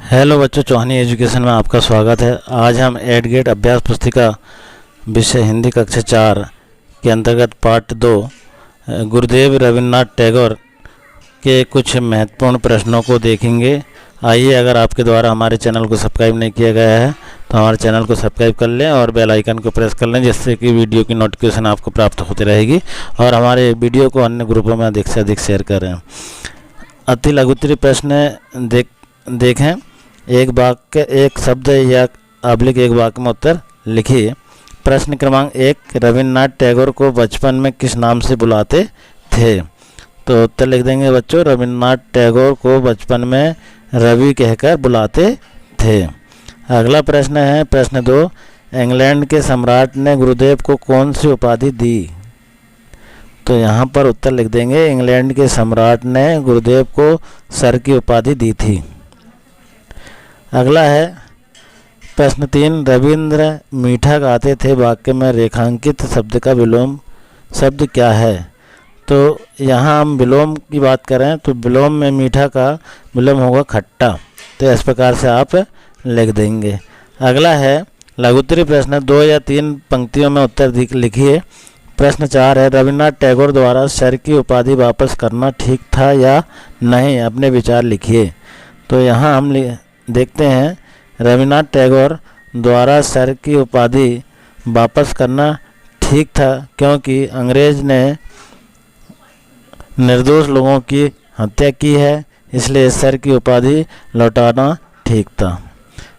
Hello बच्चों, चौहानी education में आपका स्वागत है। आज हम एड गेट अभ्यास पुस्तिका विषय हिंदी कक्षा 4 के अंतर्गत पार्ट 2 गुरुदेव रविन्द्रनाथ टैगोर के कुछ महत्वपूर्ण प्रश्नों को देखेंगे। आइए, अगर आपके द्वारा हमारे चैनल को सब्सक्राइब नहीं किया गया है तो हमारे चैनल को सब्सक्राइब कर लें और बेल आइकन को प्रेस कर लें, जिससे कि वीडियो की नोटिफिकेशन आपको प्राप्त होती रहेगी और हमारे वीडियो को अन्य ग्रुपों में अधिक से अधिक शेयर करें। अति लघुत्तरीय प्रश्न देखें। एक वाक्य, एक शब्द या आबलिक एक वाक्य में उत्तर लिखिए। प्रश्न क्रमांक 1, रविन्द्रनाथ टैगोर को बचपन में किस नाम से बुलाते थे? तो उत्तर लिख देंगे बच्चों, रविन्द्रनाथ टैगोर को बचपन में रवि कहकर बुलाते थे। अगला प्रश्न है प्रश्न 2, इंग्लैंड के सम्राट ने गुरुदेव को कौन सी उपाधि दी? तो यहाँ पर उत्तर लिख देंगे, इंग्लैंड के सम्राट ने गुरुदेव को सर की उपाधि दी थी। अगला है प्रश्न 3, रविंद्र मीठा गाते थे वाक्य में रेखांकित शब्द का विलोम शब्द क्या है? तो यहाँ हम विलोम की बात करें तो विलोम में मीठा का विलोम होगा खट्टा। तो इस प्रकार से आप लिख देंगे। अगला है लघुत्तरीय प्रश्न, 2 या 3 पंक्तियों में उत्तर लिखिए। प्रश्न 4 है, रविन्द्रनाथ टैगोर द्वारा सर की उपाधि वापस करना ठीक था या नहीं? अपने विचार लिखिए। तो यहाँ हम देखते हैं, रविन्द्रनाथ टैगोर द्वारा सर की उपाधि वापस करना ठीक था, क्योंकि अंग्रेज ने निर्दोष लोगों की हत्या की है, इसलिए सर की उपाधि लौटाना ठीक था।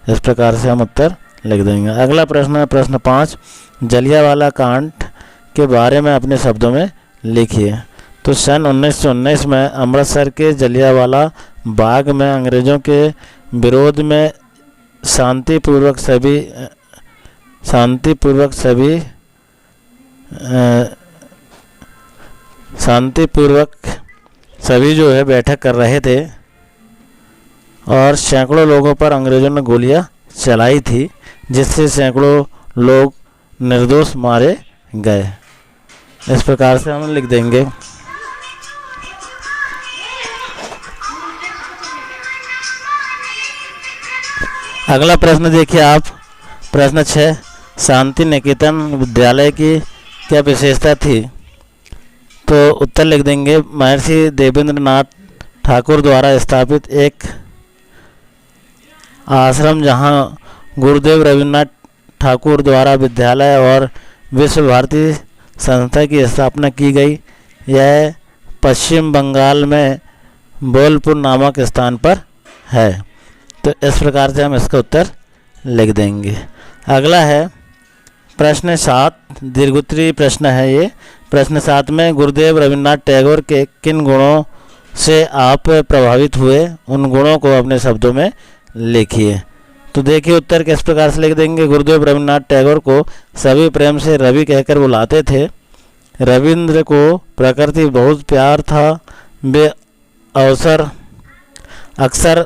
इस प्रकार से हम उत्तर लिख देंगे। अगला प्रश्न है प्रश्न 5, जलियांवाला कांड के बारे में अपने शब्दों में लिखिए। तो सन 1919 में अमृतसर के जलियांवाला बाग में अंग्रेज़ों के विरोध में शांतिपूर्वक सभी जो है बैठक कर रहे थे और सैकड़ों लोगों पर अंग्रेज़ों ने गोलियां चलाई थी, जिससे सैकड़ों लोग निर्दोष मारे गए। इस प्रकार से हम लिख देंगे। अगला प्रश्न देखिए आप, प्रश्न 6, शांति निकेतन विद्यालय की क्या विशेषता थी? तो उत्तर लिख देंगे, महर्षि देवेंद्रनाथ ठाकुर द्वारा स्थापित एक आश्रम जहां गुरुदेव रविन्द्रनाथ ठाकुर द्वारा विद्यालय और विश्व भारती संस्था की स्थापना की गई। यह पश्चिम बंगाल में बोलपुर नामक स्थान पर है। तो इस प्रकार से हम इसका उत्तर लिख देंगे। अगला है प्रश्न 7, दीर्घोत्तरीय प्रश्न है ये। प्रश्न 7 में गुरुदेव रविन्द्रनाथ टैगोर के किन गुणों से आप प्रभावित हुए? उन गुणों को अपने शब्दों में लिखिए। तो देखिए उत्तर किस प्रकार से लिख देंगे। गुरुदेव रविन्द्रनाथ टैगोर को सभी प्रेम से रवि कहकर बुलाते थे। रविंद्र को प्रकृति बहुत प्यार था। वे अक्सर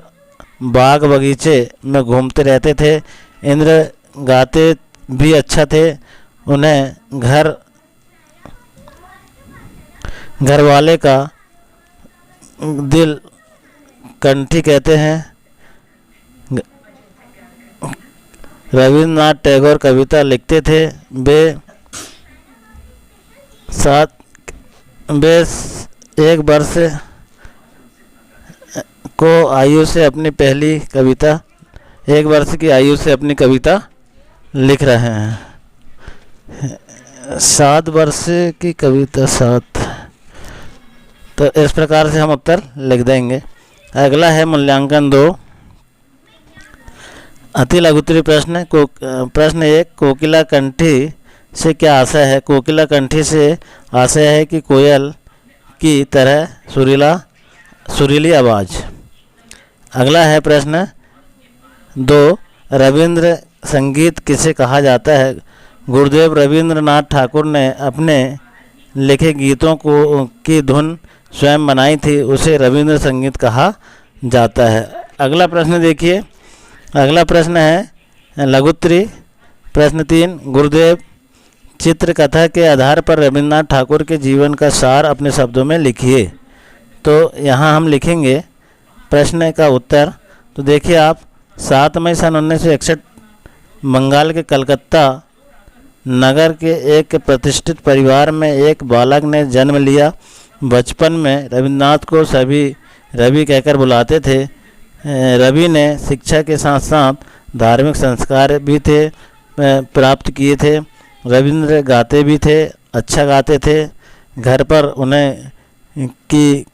बाग बगीचे में घूमते रहते थे। इंद्र गाते भी अच्छा थे। उन्हें घर वाले का दिल कंठी कहते हैं। रविन्द्रनाथ टैगोर कविता लिखते थे। वे 1 वर्ष को आयु से अपनी पहली कविता 1 वर्ष की आयु से अपनी कविता लिख रहे हैं। 7 वर्ष की कविता 7। तो इस प्रकार से हम उत्तर लिख देंगे। अगला है मूल्यांकन 2, अति लघुत्तरीय प्रश्न। प्रश्न 1, कोकिला कंठी से क्या आशय है? कोकिला कंठी से आशय है कि कोयल की तरह सुरीली आवाज़। अगला है प्रश्न 2, रविंद्र संगीत किसे कहा जाता है? गुरुदेव रविन्द्रनाथ ठाकुर ने अपने लिखे गीतों की धुन स्वयं बनाई थी, उसे रविंद्र संगीत कहा जाता है। अगला प्रश्न देखिए। अगला प्रश्न है लघुत्तरीय। प्रश्न 3, गुरुदेव चित्रकथा के आधार पर रविन्द्रनाथ ठाकुर के जीवन का सार अपने शब्दों में लिखिए। तो यहाँ हम लिखेंगे प्रश्न का उत्तर। तो देखिए आप, 7 मई सन 1961 बंगाल के कलकत्ता नगर के एक प्रतिष्ठित परिवार में एक बालक ने जन्म लिया। बचपन में रविन्द्रनाथ को सभी रवि कहकर बुलाते थे। रवि ने शिक्षा के साथ साथ धार्मिक संस्कार भी थे प्राप्त किए थे। रविंद्र गाते भी थे, अच्छा गाते थे। घर पर उन्हें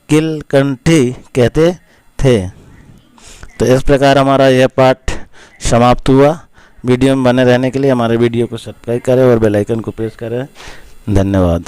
किलकंठी कहते थे। तो इस प्रकार हमारा यह पाठ समाप्त हुआ। वीडियो में बने रहने के लिए हमारे वीडियो को सब्सक्राइब करें और बेल आइकन को प्रेस करें। धन्यवाद।